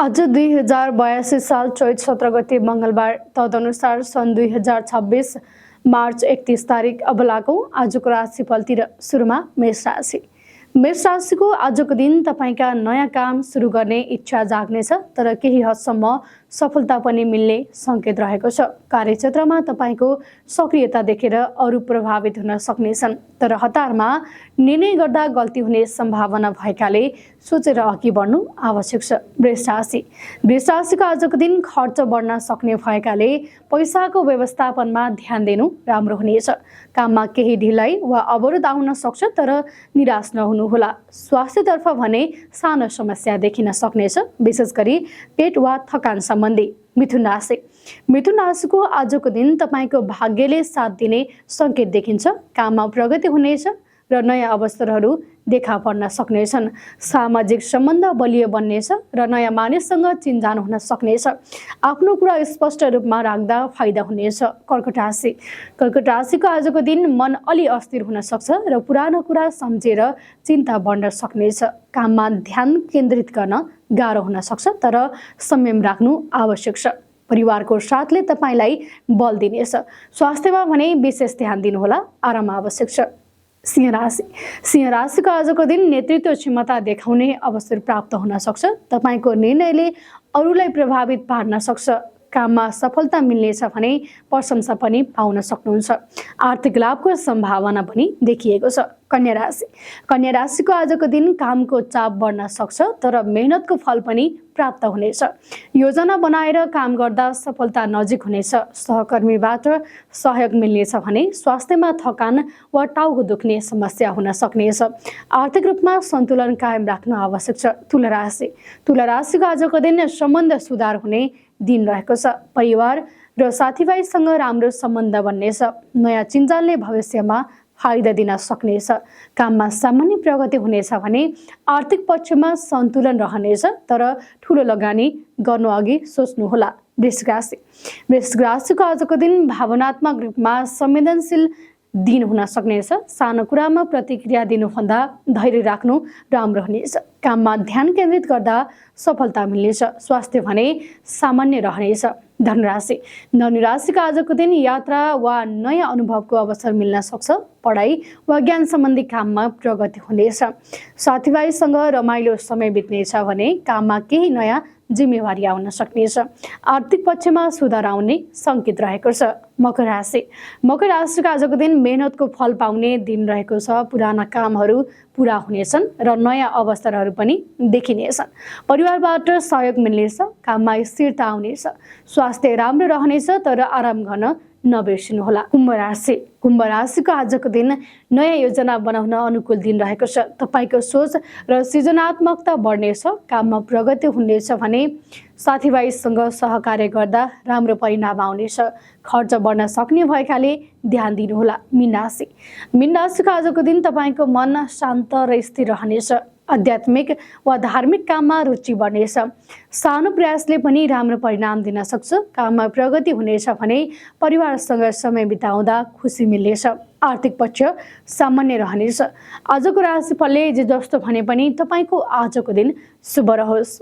आज 2082 साल चैत 17 गते मंगलबार तदनुसार सन् 2026 मार्च 31 तारिक अब लागौं आजको राशिफलतिर। सुरुमा मेष राशि। मेष राशिको आजको दिन तपाईका नयाँ काम सुरु गर्ने इच्छा जाग्नेछ, तर केही हदसम्म सफलता पनि मिल्ने संकेत रहेको छ। कार्यक्षेत्रमा तपाईको सक्रियता देखेर अरू प्रभावित हुन सक्नेछन्, तर हतारमा निर्णय गर्दा गल्ती हुने सम्भावना भएकाले सोचेर अघि बढ्नु आवश्यक छ। वृष राशि। वृष राशिको आजको दिन खर्च बढ्न सक्ने भएकाले पैसाको व्यवस्थापनमा ध्यान दिनु राम्रो हुनेछ। काममा केही ढिलाइ वा अवरोध आउन सक्छ, तर निराश नहुनुहोला। स्वास्थ्यतर्फ भने सानो समस्या देखिन सक्नेछ, विशेष गरी पेट वा थकान सम्बन्धी। मिथुन राशि। मिथुन राशिको आजको दिन तपाईको भाग्यले साथ दिने संकेत देखिन्छ। काममा प्रगति हुनेछ र नयाँ अवसरहरू देखा पर्न सक्नेछन्। सामाजिक सम्बन्ध बलियो बन्नेछ र नयाँ मानिससँग चिनजान हुन सक्नेछ। आफ्नो कुरा स्पष्ट रूपमा राख्दा फाइदा हुनेछ। कर्कट राशि। कर्कट राशिको आजको दिन मन अलि अस्थिर हुन सक्छ र पुरानो कुरा सम्झेर चिन्ता बढ्न सक्नेछ। काममा ध्यान केन्द्रित गर्न गाह्रो हुन सक्छ, तर संयम राख्नु आवश्यक छ। परिवारको साथले तपाईलाई बल दिनेछ। स्वास्थ्यमा भने विशेष ध्यान दिनुहोला, आराम आवश्यक छ। सिंह राशि। सिंह राशिको आजको दिन नेतृत्व क्षमता देखाउने अवसर प्राप्त हुन सक्छ। तपाईको निर्णयले अरूलाई प्रभावित पार्न सक्छ। काममा सफलता मिल्नेछ भने प्रशंसा पनि पाउन सक्नुहुन्छ। आर्थिक लाभको सम्भावना पनि देखिएको छ। कन्या राशि। कन्या राशिको आजको दिन कामको चाप बढ्न सक्छ, तर मेहनतको फल पनि प्राप्त हुनेछ। योजना बनाएर काम गर्दा सफलता नजिक हुनेछ। सहकर्मीबाट सहयोग मिल्नेछ भने स्वास्थ्यमा थकान वा टाउको दुख्ने समस्या हुन सक्नेछ। आर्थिक रूपमा सन्तुलन कायम राख्नु आवश्यक छ। तुला राशि। तुला राशिको आजको दिन सम्बन्ध सुधार हुने दिन रहेको छ। परिवार र साथीभाइसँग राम्रो सम्बन्ध बन्नेछ। नयाँ चिन्जानले भविष्यमा फाइदा दिन सक्नेछ। काममा सामान्य प्रगति हुनेछ भने आर्थिक पक्षमा सन्तुलन रहनेछ, तर ठुलो लगानी गर्नु अघि सोच्नुहोला। वृश्चिक राशि। वृश्चिक राशिको आजको दिन भावनात्मक रूपमा संवेदनशील दिन हुन सक्नेछ। सानो कुरामा प्रतिक्रिया दिनुभन्दा धैर्य राख्नु राम्रो हुनेछ। काममा ध्यान केन्द्रित गर्दा सफलता मिल्नेछ। स्वास्थ्य भने सामान्य रहनेछ। धनुराशि। धनुराशिको आजको दिन यात्रा वा नयाँ अनुभवको अवसर मिल्न सक्छ। पढाइ वा ज्ञान सम्बन्धी काममा प्रगति हुनेछ। साथीभाइसँग रमाइलो समय बित्नेछ भने काममा केही नयाँ जिम्मेवारी आउन सक्नेछ। आर्थिक पक्षमा सुधार आउने संकेत रहेको छ। मकर राशि। मकर राशिको आजको दिन मेहनतको फल पाउने दिन रहेको छ। पुराना कामहरू पूरा हुनेछन् र नयाँ अवसरहरू पनि देखिनेछन्। परिवारबाट सहयोग मिल्नेछ। काममा स्थिरता आउनेछ। स्वास्थ्य राम्रो रहनेछ, तर आराम गर्न नबिर्सिनुहोला। कुम्भ राशि। कुम्भ राशिको आजको दिन नयाँ योजना बनाउन अनुकूल दिन रहेको छ। तपाईको सोच र सृजनात्मकता बढ्नेछ। काममा प्रगति हुनेछ भने साथीभाइसँग सहकार्य गर्दा राम्रो परिणाम आउनेछ। खर्च बढ्न सक्ने भएकाले ध्यान दिनुहोला। मीन राशि। मीन राशिको आजको दिन तपाईको मन शान्त र स्थिर रहनेछ। आध्यात्मिक वा धार्मिक काममा रुचि बढ्नेछ। सानो प्रयासले पनि राम्रो परिणाम दिन सक्छ। काममा प्रगति हुनेछ भने परिवारसँग समय बिताउँदा खुसी मिल्नेछ। आर्थिक पक्ष सामान्य रहनेछ। आजको राशिफलले जे जस्तो भने पनि तपाईको आजको दिन शुभ रहोस्।